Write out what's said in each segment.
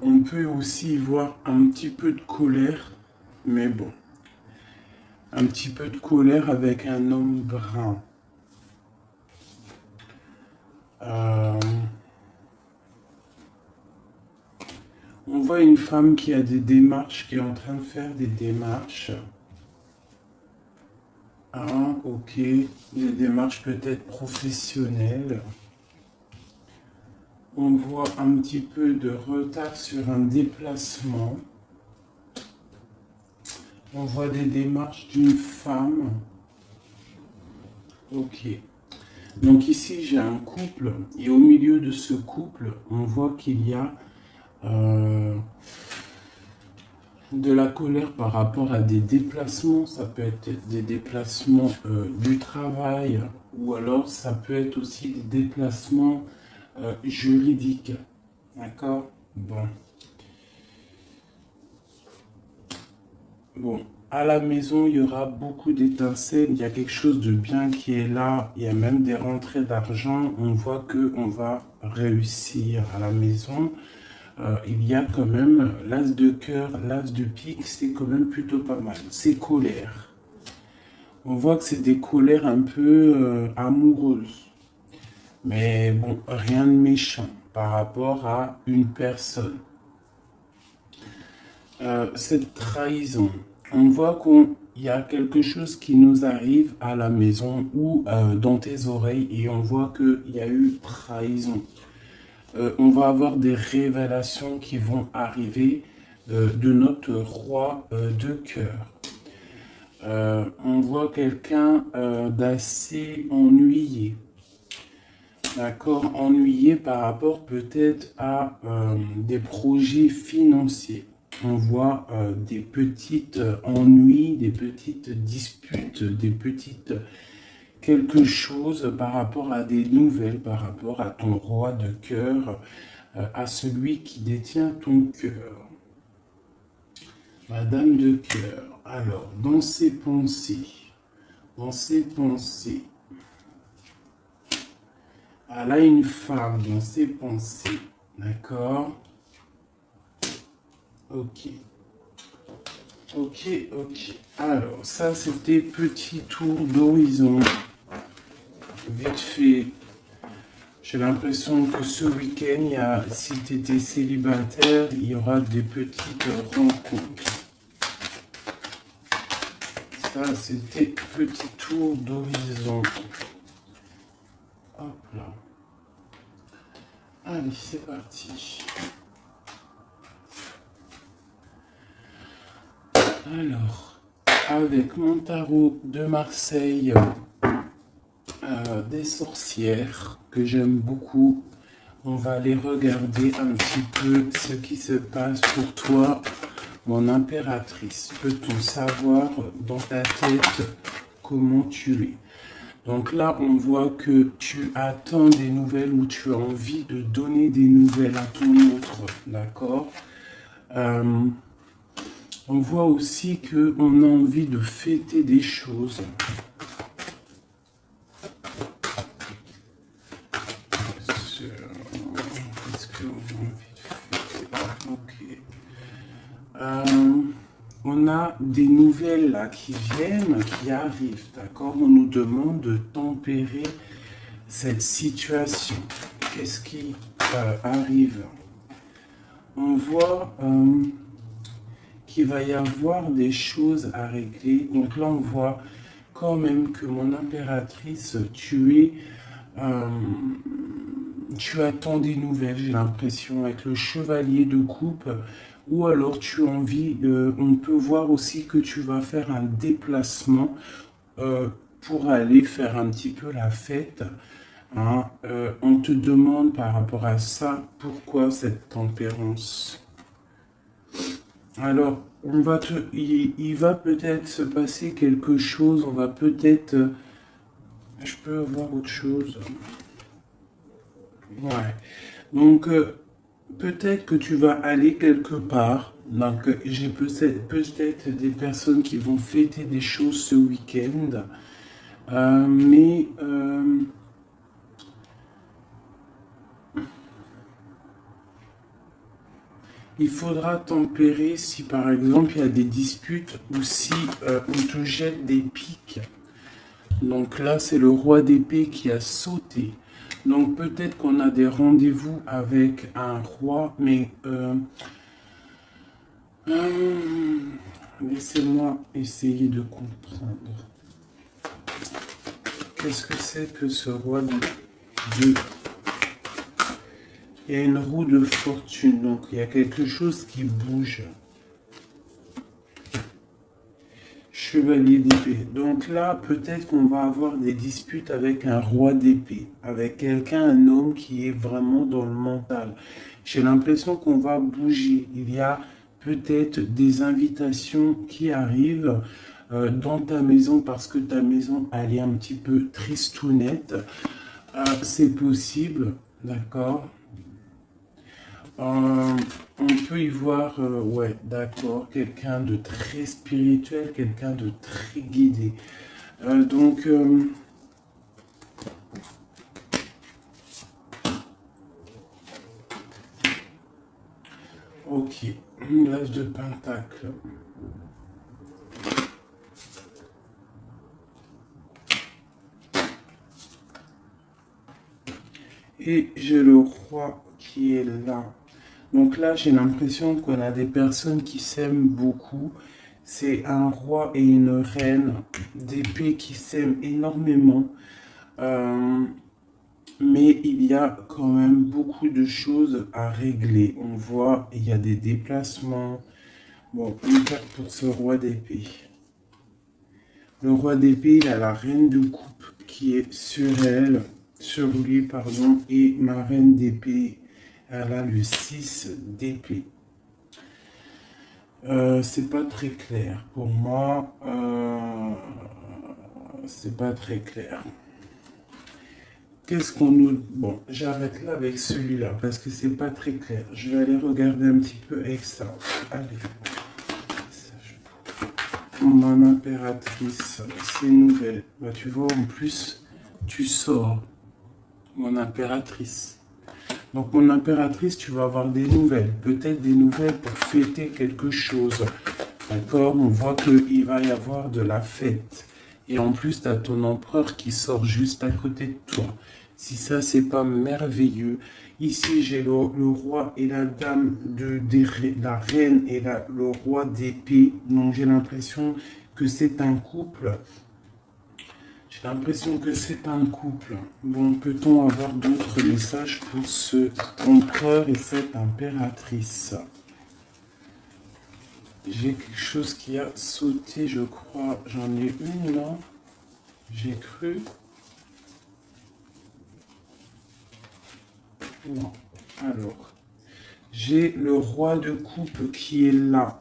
On peut aussi voir un petit peu de colère, mais bon, un petit peu de colère avec un homme brun. Euh, on voit une femme qui a des démarches, qui est en train de faire des démarches. Ah, ok, des démarches peut-être professionnelles. On voit un petit peu de retard sur un déplacement. On voit des démarches d'une femme. Ok. Donc ici, j'ai un couple. Et au milieu de ce couple, on voit qu'il y a de la colère par rapport à des déplacements. Ça peut être des déplacements du travail. Ou alors, ça peut être aussi des déplacements juridiques. D'accord? Bon. Bon, à la maison, il y aura beaucoup d'étincelles. Il y a quelque chose de bien qui est là. Il y a même des rentrées d'argent. On voit que on va réussir à la maison. Il y a quand même l'as de cœur, l'as de pique. C'est quand même plutôt pas mal. C'est colère. On voit que c'est des colères un peu amoureuses. Mais bon, rien de méchant par rapport à une personne. Cette trahison, on voit qu'il y a quelque chose qui nous arrive à la maison ou dans tes oreilles et on voit qu'il y a eu trahison. On va avoir des révélations qui vont arriver de notre roi de cœur. On voit quelqu'un d'assez ennuyé. D'accord, ennuyé par rapport peut-être à des projets financiers. On voit des petites ennuis, des petites disputes, des petites quelque chose par rapport à des nouvelles, par rapport à ton roi de cœur, à celui qui détient ton cœur. Madame de cœur. Alors, dans ses pensées, dans ses pensées, elle a une femme dans ses pensées. D'accord? Ok. Ok, ok. Alors, ça, c'était petit tour d'horizon. Vite fait. J'ai l'impression que ce week-end, si tu étais célibataire, il y aura des petites rencontres. Ça, c'était petit tour d'horizon. Hop là. Allez, c'est parti. Alors, avec mon tarot de Marseille, des sorcières que j'aime beaucoup, on va aller regarder un petit peu ce qui se passe pour toi, mon impératrice. Peut-on savoir dans ta tête comment tu es? Donc là, on voit que tu attends des nouvelles ou tu as envie de donner des nouvelles à ton autre, d'accord? On voit aussi qu'on a envie de fêter des choses. Qu'est-ce qu'on a envie de fêter? Ok. On a des nouvelles là qui viennent, qui arrivent, d'accord? On nous demande de tempérer cette situation. Qu'est-ce qui arrive? On voit qu'il va y avoir des choses à régler. Donc là, on voit quand même que mon impératrice, tu attends des nouvelles, j'ai l'impression, avec le chevalier de coupe. Ou alors tu as envie, on peut voir aussi que tu vas faire un déplacement pour aller faire un petit peu la fête. Hein. On te demande par rapport à ça, pourquoi cette tempérance? Alors, il va peut-être se passer quelque chose, on va peut-être... je peux avoir autre chose. Ouais. Donc, peut-être que tu vas aller quelque part. Donc, j'ai peut-être des personnes qui vont fêter des choses ce week-end. Mais Il faudra tempérer si par exemple il y a des disputes ou si on te jette des piques. Donc là, c'est le roi d'épée qui a sauté. Donc peut-être qu'on a des rendez-vous avec un roi, mais laissez-moi essayer de comprendre. Qu'est-ce que c'est que ce roi de... Il y a une roue de fortune, donc il y a quelque chose qui bouge. Chevalier d'épée. Donc là, peut-être qu'on va avoir des disputes avec un roi d'épée, avec quelqu'un, un homme qui est vraiment dans le mental. J'ai l'impression qu'on va bouger. Il y a peut-être des invitations qui arrivent dans ta maison parce que ta maison, elle est un petit peu tristounette. C'est possible, d'accord. On peut y voir, ouais, d'accord, quelqu'un de très spirituel, quelqu'un de très guidé. Donc, ok, l'âge de Pentacle. Et j'ai le roi qui est là. Donc là, j'ai l'impression qu'on a des personnes qui s'aiment beaucoup. C'est un roi et une reine d'épée qui s'aiment énormément. Mais il y a quand même beaucoup de choses à régler. On voit, il y a des déplacements. Bon, une carte pour ce roi d'épée. Le roi d'épée, il a la reine de coupe qui est sur elle, sur lui, pardon, et ma reine d'épée, elle a le 6 d'épée. C'est pas très clair. Pour moi, c'est pas très clair. Qu'est-ce qu'on nous... Bon, j'arrête là avec celui-là parce que c'est pas très clair. Je vais aller regarder un petit peu avec ça. Allez. Mon impératrice, c'est nouvelle. Bah, tu vois, en plus, tu sors. Mon impératrice. Donc, mon impératrice, tu vas avoir des nouvelles. Peut-être des nouvelles pour fêter quelque chose. D'accord? On voit qu'il va y avoir de la fête. Et en plus, tu as ton empereur qui sort juste à côté de toi. Si ça, c'est pas merveilleux. Ici, j'ai le roi et la dame la reine et le roi d'épée. Donc, j'ai l'impression que c'est un couple. J'ai l'impression que c'est un couple. Bon, peut-on avoir d'autres messages pour ce empereur et cette impératrice? J'ai quelque chose qui a sauté, je crois. J'en ai une là. J'ai cru. Non. Alors, j'ai le roi de coupe qui est là.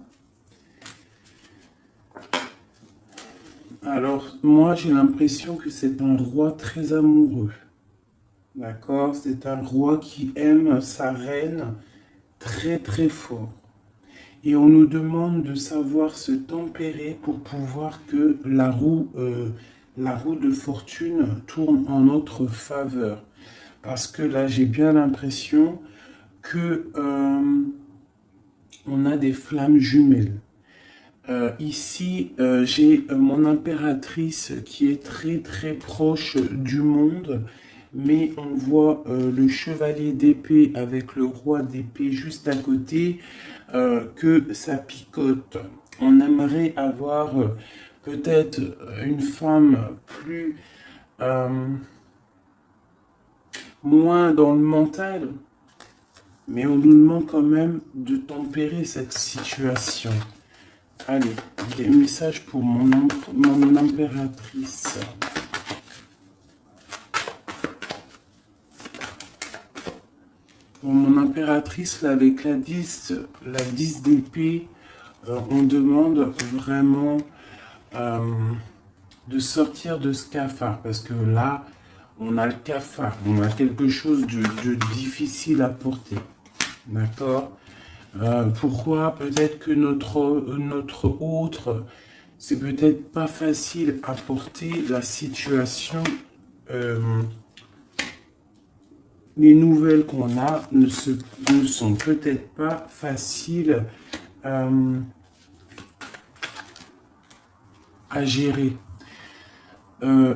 Alors, moi, j'ai l'impression que c'est un roi très amoureux. D'accord? C'est un roi qui aime sa reine très très fort. Et on nous demande de savoir se tempérer pour pouvoir que la roue de fortune tourne en notre faveur. Parce que là, j'ai bien l'impression que on a des flammes jumelles. Ici, j'ai mon impératrice qui est très très proche du monde, mais on voit le chevalier d'épée avec le roi d'épée juste à côté, que ça picote. On aimerait avoir peut-être une femme plus... moins dans le mental, mais on nous demande quand même de tempérer cette situation. Allez, des messages pour mon impératrice. Pour mon impératrice, là, avec la 10 d'épée, on demande vraiment de sortir de ce cafard. Parce que là, on a le cafard. On a quelque chose de difficile à porter. D'accord? Pourquoi? Peut-être que notre autre, c'est peut-être pas facile à porter la situation les nouvelles qu'on a ne sont peut-être pas faciles à gérer.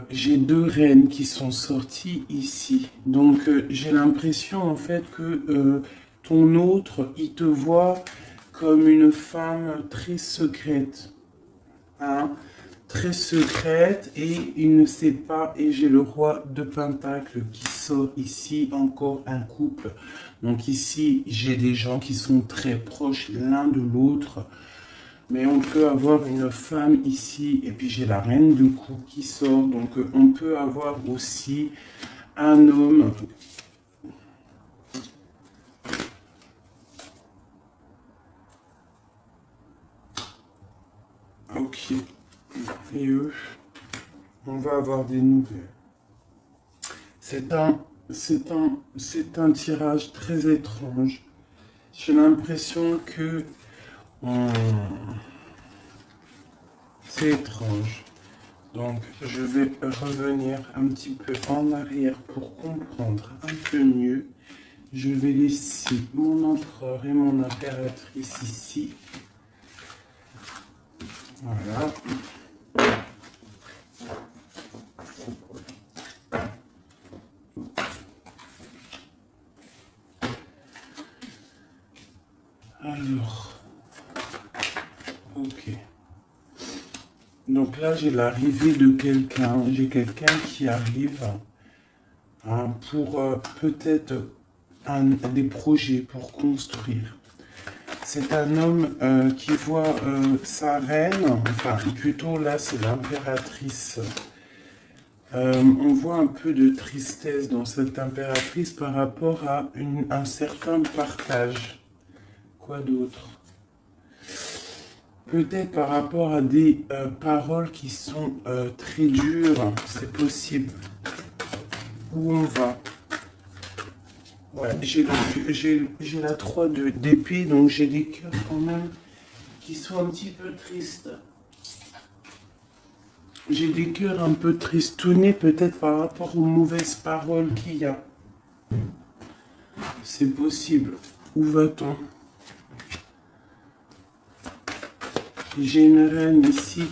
J'ai deux reines qui sont sorties ici. Donc, j'ai l'impression en fait que ton autre, il te voit comme une femme très secrète. Hein, très secrète et il ne sait pas. Et j'ai le roi de Pentacle qui sort ici, encore un couple. Donc ici, j'ai des gens qui sont très proches l'un de l'autre. Mais on peut avoir une femme ici, et puis j'ai la reine de coupe qui sort. Donc on peut avoir aussi un homme. Ok. Et eux, on va avoir des nouvelles. C'est un tirage très étrange. J'ai l'impression que c'est étrange. Donc, je vais revenir un petit peu en arrière pour comprendre un peu mieux. Je vais laisser mon empereur et mon impératrice ici. Voilà. Alors, ok. Donc là, j'ai l'arrivée de quelqu'un. J'ai quelqu'un qui arrive pour peut-être des projets pour construire. C'est un homme qui voit sa reine, enfin plutôt là c'est l'impératrice. On voit un peu de tristesse dans cette impératrice par rapport à un certain partage. Quoi d'autre? Peut-être par rapport à des paroles qui sont très dures, c'est possible. Où on va? Ouais, j'ai la 3 d'épée, donc j'ai des cœurs quand même qui sont un petit peu tristes. J'ai des cœurs un peu tristonnés peut-être par rapport aux mauvaises paroles qu'il y a. C'est possible. Où va-t-on? J'ai une reine ici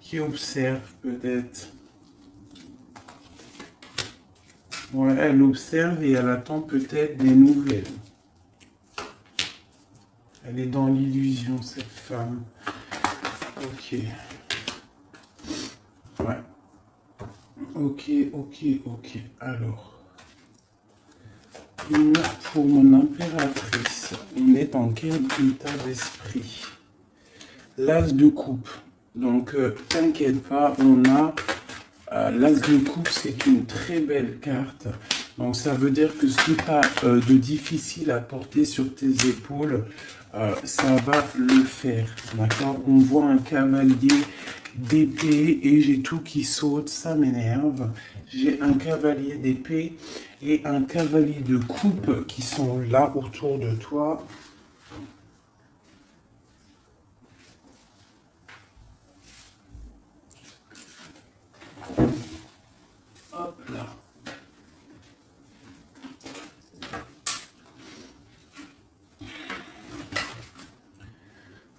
qui observe peut-être. Ouais, elle observe et elle attend peut-être des nouvelles. Elle est dans l'illusion, cette femme. Ok. Ouais. Ok. Alors. Pour mon impératrice, on est en quel état d'esprit? L'as de coupe. Donc, t'inquiète pas, on a l'as de coupe, c'est une très belle carte. Donc, ça veut dire que ce que tu as de difficile à porter sur tes épaules, ça va le faire. D'accord? On voit un cavalier d'épée et j'ai tout qui saute, ça m'énerve. J'ai un cavalier d'épée et un cavalier de coupe qui sont là autour de toi. Hop là.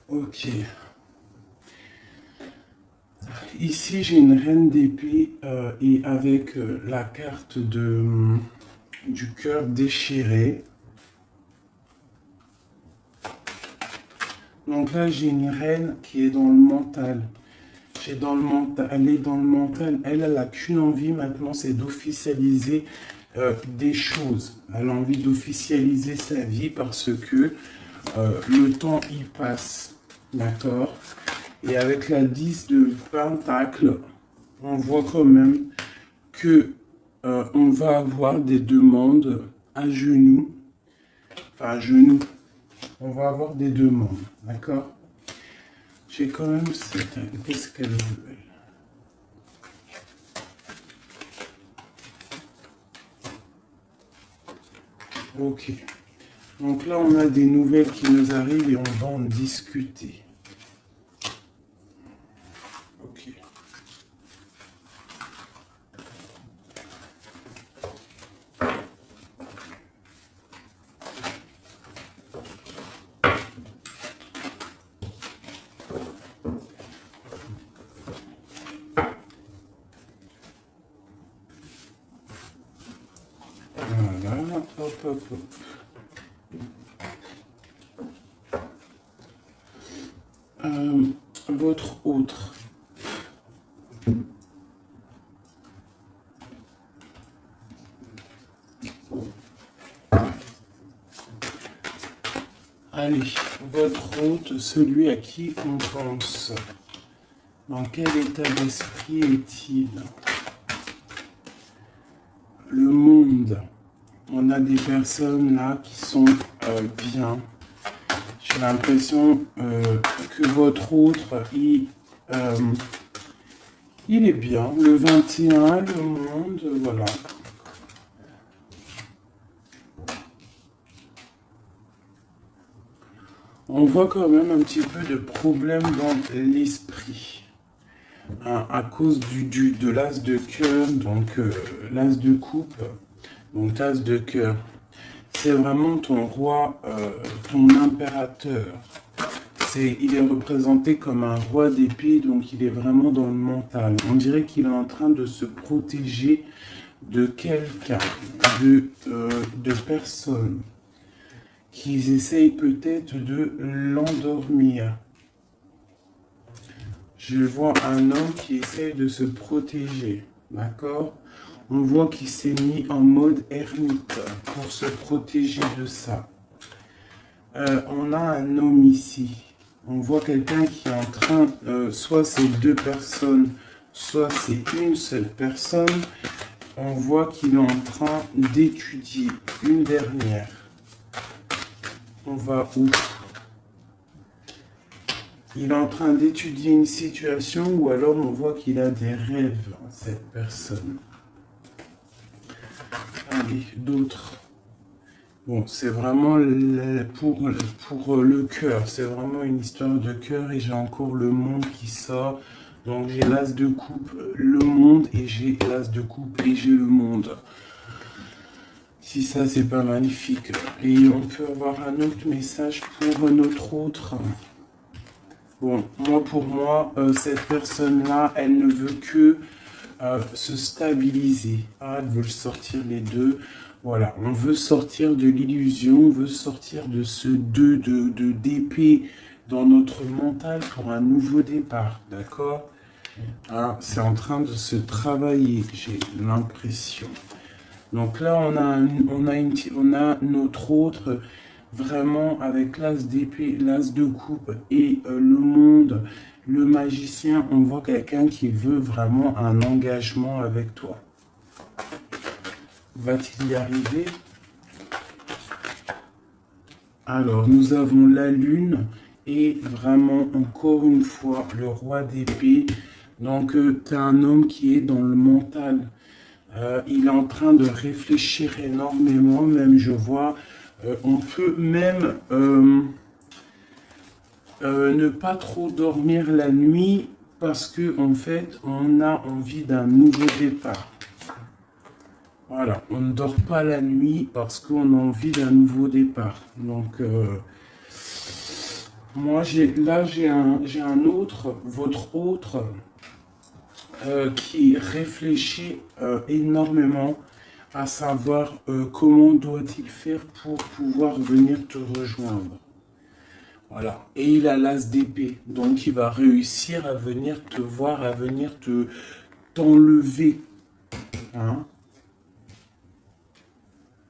Ok. Ici, j'ai une reine d'épée et avec la carte du cœur déchiré. Donc là, j'ai une reine qui est dans le mental. Elle est dans le mental. Elle n'a qu'une envie maintenant, c'est d'officialiser des choses. Elle a envie d'officialiser sa vie parce que le temps, il passe. D'accord? Et avec la 10 de Pentacle, on voit quand même que on va avoir des demandes à genoux. Enfin, à genoux. On va avoir des demandes. D'accord? J'ai quand même cette... Qu'est-ce qu'elle veut, elle? Ok. Donc là, on a des nouvelles qui nous arrivent et on va en discuter. Ok. hop, hop, hop. Votre autre. Allez, votre hôte, celui à qui on pense. Dans quel état d'esprit est-il? Le monde. On a des personnes là qui sont bien. J'ai l'impression que votre autre, il est bien. Le 21, le monde, voilà. On voit quand même un petit peu de problème dans l'esprit. Hein, à cause de l'as de cœur, donc l'as de coupe, donc l'as de cœur. C'est vraiment ton roi, ton impérateur. Il est représenté comme un roi d'épée, donc il est vraiment dans le mental. On dirait qu'il est en train de se protéger de quelqu'un, de personnes qui essayent peut-être de l'endormir. Je vois un homme qui essaie de se protéger, d'accord? On voit qu'il s'est mis en mode ermite pour se protéger de ça. On a un homme ici. On voit quelqu'un qui est en train, soit c'est deux personnes, soit c'est une seule personne. On voit qu'il est en train d'étudier une dernière. On va où? Il est en train d'étudier une situation ou alors on voit qu'il a des rêves, cette personne. Allez, d'autres. Bon, c'est vraiment pour le cœur. C'est vraiment une histoire de cœur et j'ai encore le monde qui sort. Donc j'ai l'as de coupe, le monde et j'ai l'as de coupe et j'ai le monde. Si ça, c'est pas magnifique. Et on peut avoir un autre message pour notre autre. Bon, pour moi, cette personne-là, elle ne veut que se stabiliser. Ah, elle veut sortir les deux. Voilà, on veut sortir de l'illusion, on veut sortir de ce d'épée dans notre mental pour un nouveau départ, d'accord? Ah, c'est en train de se travailler, j'ai l'impression. Donc là, on a notre autre vraiment avec l'as d'épée, l'as de coupe et le monde, le magicien. On voit quelqu'un qui veut vraiment un engagement avec toi. Va-t-il y arriver? Alors, nous avons la lune et vraiment, encore une fois, le roi d'épée. Donc, tu as un homme qui est dans le mental. Il est en train de réfléchir énormément, même je vois, on peut même ne pas trop dormir la nuit parce que en fait, on a envie d'un nouveau départ. Voilà, on ne dort pas la nuit parce qu'on a envie d'un nouveau départ. Donc, moi, j'ai un autre, votre autre, qui réfléchit énormément à savoir comment doit-il faire pour pouvoir venir te rejoindre. Voilà, et il a l'as d'épée, donc il va réussir à venir te voir, à venir t'enlever. Hein?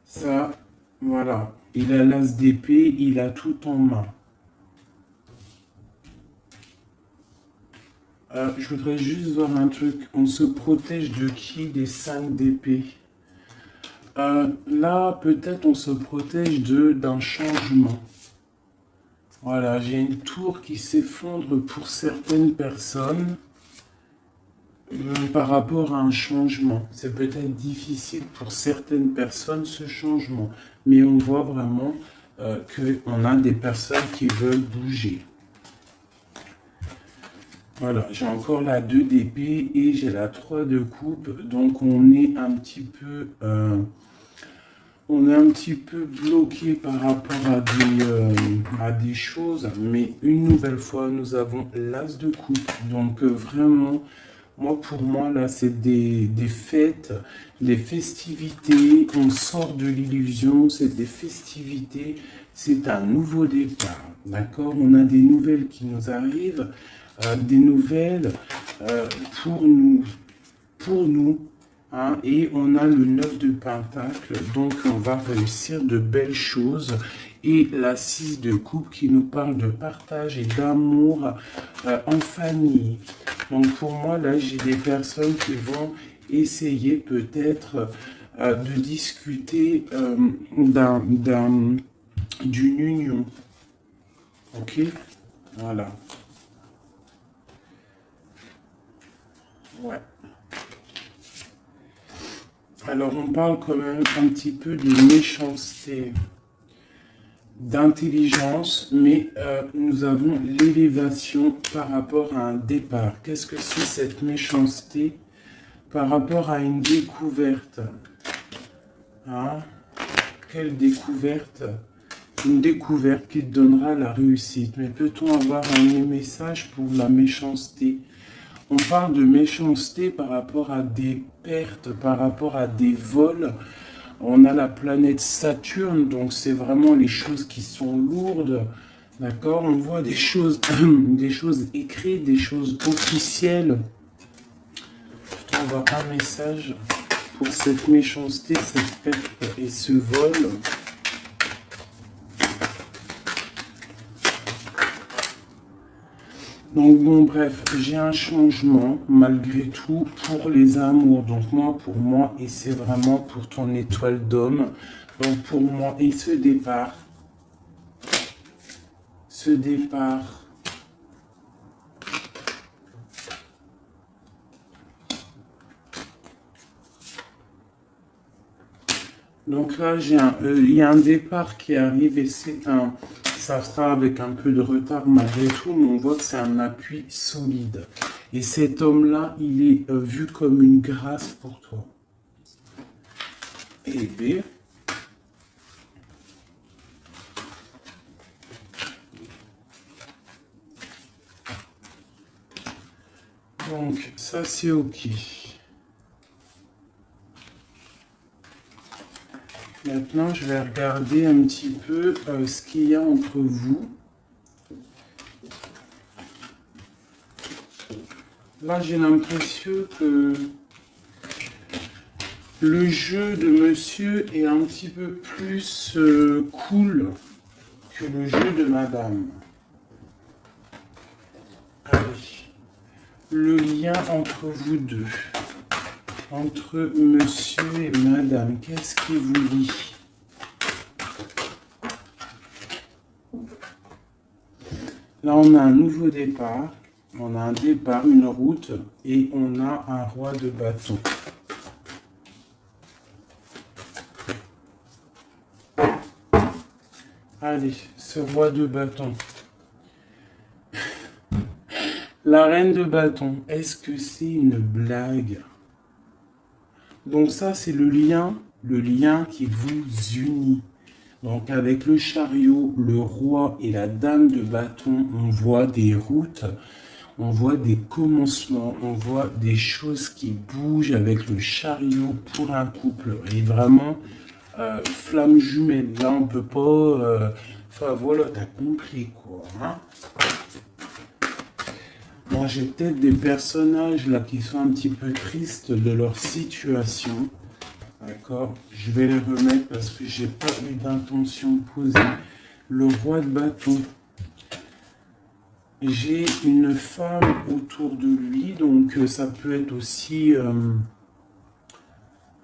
Ça, voilà, il a l'as d'épée, il a tout en main. Je voudrais juste voir un truc. On se protège de qui? Des 5 d'épée. Là, peut-être on se protège d'un changement. Voilà, j'ai une tour qui s'effondre pour certaines personnes par rapport à un changement. C'est peut-être difficile pour certaines personnes ce changement. Mais on voit vraiment qu'on a des personnes qui veulent bouger. Voilà, j'ai encore la 2 d'épée et j'ai la 3 de coupe. Donc on est un petit peu... bloqué par rapport à des choses, mais une nouvelle fois, nous avons l'as de coupe. Donc vraiment, Moi, pour moi, là, c'est des fêtes, des festivités. On sort de l'illusion, c'est des festivités. C'est un nouveau départ, d'accord? On a des nouvelles qui nous arrivent, des nouvelles euh, pour nous, pour nous. Hein, et on a le 9 de Pentacle, donc on va réussir de belles choses. Et la 6 de coupe qui nous parle de partage et d'amour en famille. Donc pour moi, là, j'ai des personnes qui vont essayer peut-être de discuter d'une union. Ok? Voilà. Ouais. Alors on parle quand même un petit peu de méchanceté, d'intelligence, mais nous avons l'élévation par rapport à un départ. Qu'est-ce que c'est cette méchanceté par rapport à une découverte? Hein? Quelle découverte? Une découverte qui te donnera la réussite. Mais peut-on avoir un message pour la méchanceté? On parle de méchanceté par rapport à des pertes, par rapport à des vols. On a la planète Saturne, donc c'est vraiment les choses qui sont lourdes. D'accord? On voit des choses, des choses écrites, des choses officielles. On va avoir un message pour cette méchanceté, cette perte et ce vol. Donc bon, bref, j'ai un changement malgré tout pour les amours. Donc moi, pour moi, et c'est vraiment pour ton étoile d'homme. Donc pour moi, et ce départ, donc là, il y a un départ qui arrive et ça sera avec un peu de retard malgré tout, mais on voit que c'est un appui solide. Et cet homme-là, il est vu comme une grâce pour toi. Et B. Donc, ça c'est ok. Maintenant, je vais regarder un petit peu ce qu'il y a entre vous. Là, j'ai l'impression que le jeu de monsieur est un petit peu plus cool que le jeu de madame. Allez. Le lien entre vous deux. Entre monsieur et madame, qu'est-ce qui vous lie? Là, on a un nouveau départ. On a un départ, une route, et on a un roi de bâton. Allez, ce roi de bâton. La reine de bâton, est-ce que c'est une blague? Donc ça, c'est le lien qui vous unit. Donc avec le chariot, le roi et la dame de bâton, on voit des routes, on voit des commencements, on voit des choses qui bougent avec le chariot pour un couple. Et vraiment, flamme jumelle, là on peut pas... Enfin voilà, t'as compris quoi. Hein? Moi j'ai peut-être des personnages là qui sont un petit peu tristes de leur situation. D'accord, je vais les remettre parce que j'ai pas eu d'intention posée. Le roi de bâton. J'ai une femme autour de lui, donc ça peut être aussi...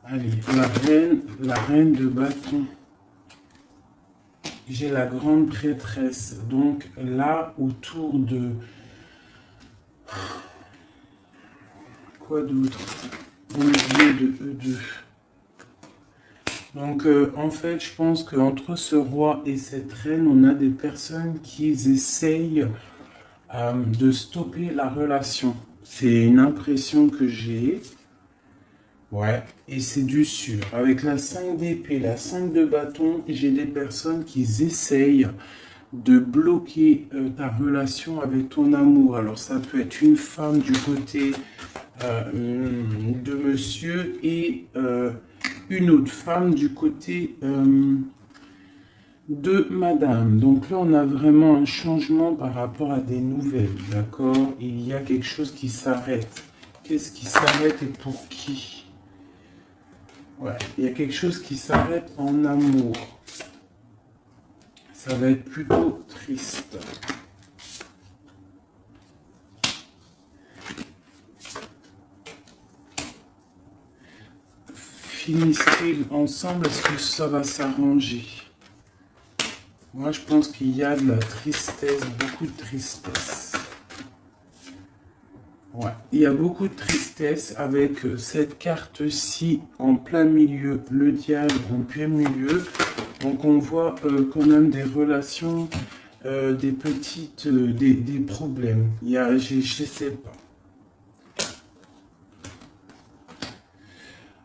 allez, la reine de bâton. J'ai la grande prêtresse. Donc là, autour de... Quoi d'autre? Au milieu de eux deux. Donc, en fait, je pense qu'entre ce roi et cette reine, on a des personnes qui essayent de stopper la relation. C'est une impression que j'ai. Ouais, et c'est du sûr. Avec la 5 d'épée, la 5 de bâton, j'ai des personnes qui essayent de bloquer ta relation avec ton amour. Alors, ça peut être une femme du côté de monsieur et une autre femme du côté de madame. Donc là, on a vraiment un changement par rapport à des nouvelles, d'accord? Il y a quelque chose qui s'arrête. Qu'est-ce qui s'arrête et pour qui? Ouais, il y a quelque chose qui s'arrête en amour. Ça va être plutôt triste. Finissez ensemble, est-ce que ça va s'arranger? Moi, je pense qu'il y a de la tristesse, beaucoup de tristesse. Ouais, il y a beaucoup de tristesse avec cette carte-ci en plein milieu, le diable en plein milieu. Donc, on voit quand même des relations, des petites, des problèmes. Il y a, je sais pas.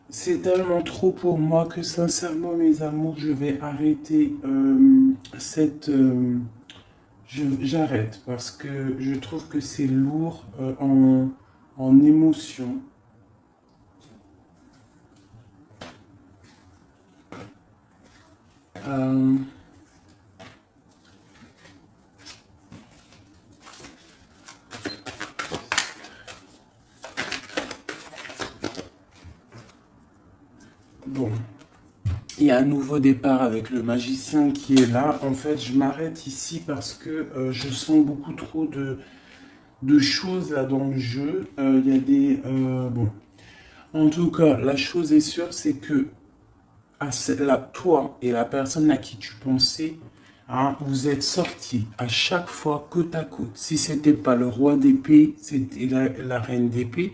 C'est tellement trop pour moi que sincèrement, mes amours, je vais arrêter j'arrête parce que je trouve que c'est lourd en émotion. Bon, il y a un nouveau départ avec le magicien qui est là. En fait, je m'arrête ici parce que je sens beaucoup trop de choses là dans le jeu. Il y a des... bon. En tout cas, la chose est sûre, c'est que toi et la personne à qui tu pensais, hein, vous êtes sortis à chaque fois côte à côte. Si c'était pas le roi d'épée, c'était la reine d'épée,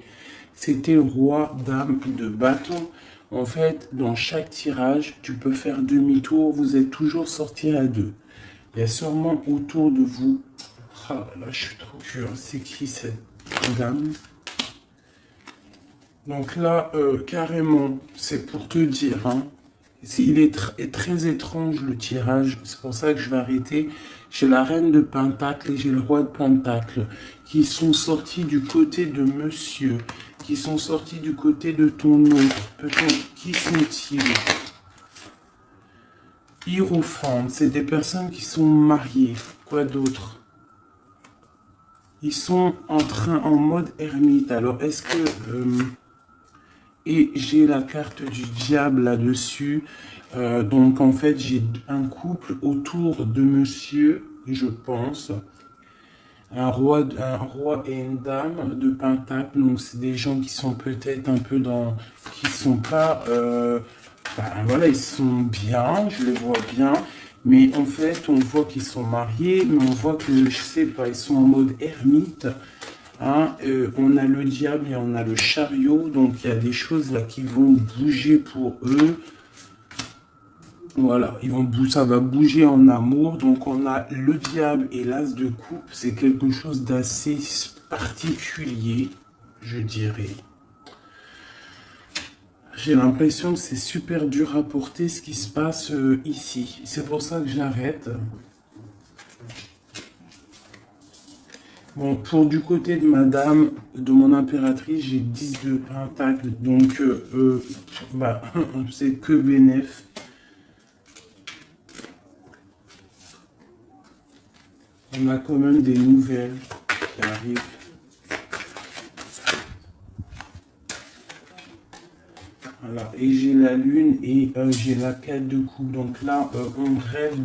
c'était le roi d'âme de bâton. En fait, dans chaque tirage, tu peux faire demi-tour, vous êtes toujours sortis à deux. Il y a sûrement autour de vous... Ah là, je suis trop curieux. C'est qui cette dame? Donc là, carrément, c'est pour te dire, hein, il est très étrange le tirage, c'est pour ça que je vais arrêter. J'ai la reine de Pentacle et j'ai le roi de Pentacle qui sont sortis du côté de monsieur, qui sont sortis du côté de ton autre. Peut-être, qui sont-ils? Hiérophante, c'est des personnes qui sont mariées. Quoi d'autre? Ils sont en mode ermite. Alors, est-ce que... et j'ai la carte du diable là-dessus. Donc, en fait, j'ai un couple autour de monsieur, je pense. Un roi et une dame de Pentacle. Donc, c'est des gens qui sont peut-être un peu dans... qui sont pas... enfin, voilà, ils sont bien, je les vois bien. Mais en fait, on voit qu'ils sont mariés, mais on voit que, je sais pas, ils sont en mode ermite. Hein, on a le diable et on a le chariot, donc il y a des choses là qui vont bouger pour eux. Voilà, ça va bouger en amour. Donc on a le diable et l'as de coupe, c'est quelque chose d'assez particulier, je dirais. J'ai l'impression que c'est super dur à porter ce qui se passe ici. C'est pour ça que j'arrête. Bon, pour du côté de madame, de mon impératrice, j'ai 10 de pentacle, donc bah, c'est que bénéf. On a quand même des nouvelles qui arrivent. Voilà, et j'ai la lune et j'ai la 4 de coupe. Donc là, on rêve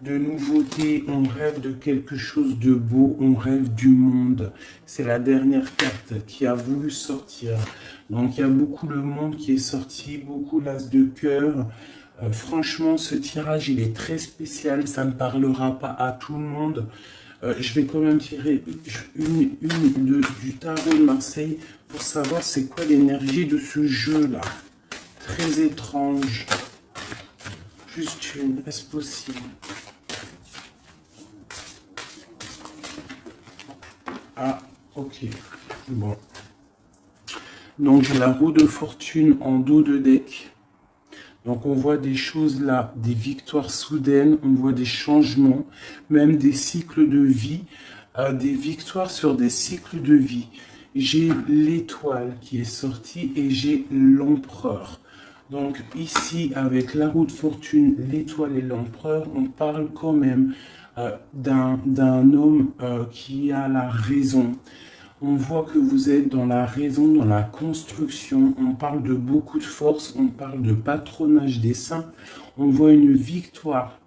de nouveautés, on rêve de quelque chose de beau, on rêve du monde. C'est la dernière carte qui a voulu sortir. Donc il y a beaucoup le monde qui est sorti, beaucoup l'as de cœur. Franchement, ce tirage, il est très spécial. Ça ne parlera pas à tout le monde. Je vais quand même tirer du tarot de Marseille pour savoir c'est quoi l'énergie de ce jeu-là. Très étrange. Juste une, est-ce possible? Ah, ok. Bon. Donc, j'ai la roue de fortune en dos de deck. Donc, on voit des choses là, des victoires soudaines, on voit des changements, même des cycles de vie, des victoires sur des cycles de vie. j'ai l'étoile qui est sortie et j'ai l'empereur. Donc ici, avec la roue de fortune, l'étoile et l'empereur, on parle quand même d'un homme qui a la raison. On voit que vous êtes dans la raison, dans la construction. On parle de beaucoup de force, on parle de patronage des saints. On voit une victoire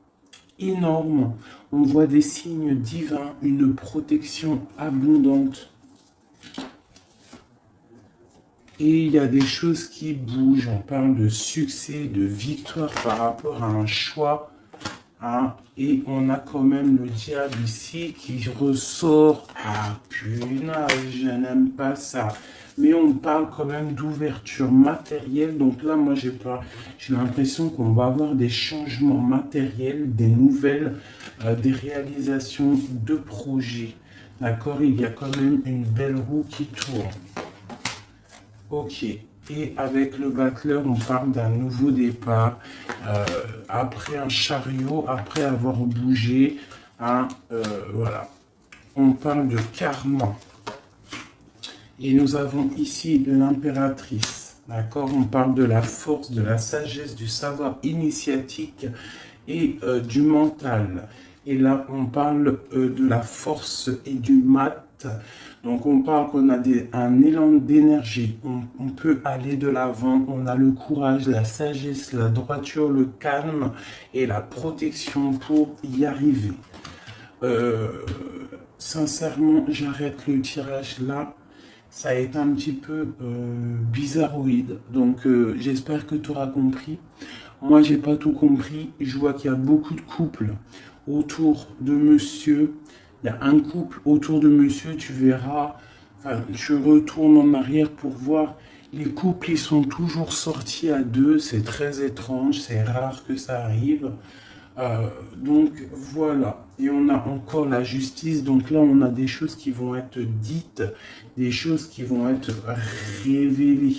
énorme. On voit des signes divins, une protection abondante. Et il y a des choses qui bougent. On parle de succès, de victoire par rapport à un choix. Hein, et on a quand même le diable ici qui ressort. Ah punaise, je n'aime pas ça. Mais on parle quand même d'ouverture matérielle. Donc là, moi, j'ai l'impression qu'on va avoir des changements matériels, des nouvelles, des réalisations de projets. D'accord, il y a quand même une belle roue qui tourne. Ok. Et avec le battleur, on parle d'un nouveau départ. Après un chariot, après avoir bougé. Hein, voilà. On parle de karma. Et nous avons ici l'impératrice. D'accord? On parle de la force, de la sagesse, du savoir initiatique et du mental. Et là, on parle de la force et du mat. Donc, on parle qu'on a un élan d'énergie. On peut aller de l'avant. On a le courage, la sagesse, la droiture, le calme et la protection pour y arriver. Sincèrement, j'arrête le tirage là. Ça a été un petit peu bizarroïde. Donc, j'espère que tu auras compris. Moi, j'ai pas tout compris. Je vois qu'il y a beaucoup de couples autour de monsieur. Il y a un couple autour de monsieur, tu verras. Enfin, je retourne en arrière pour voir. Les couples, ils sont toujours sortis à deux. C'est très étrange. C'est rare que ça arrive. Donc voilà, et on a encore la justice, donc là on a des choses qui vont être dites, des choses qui vont être révélées.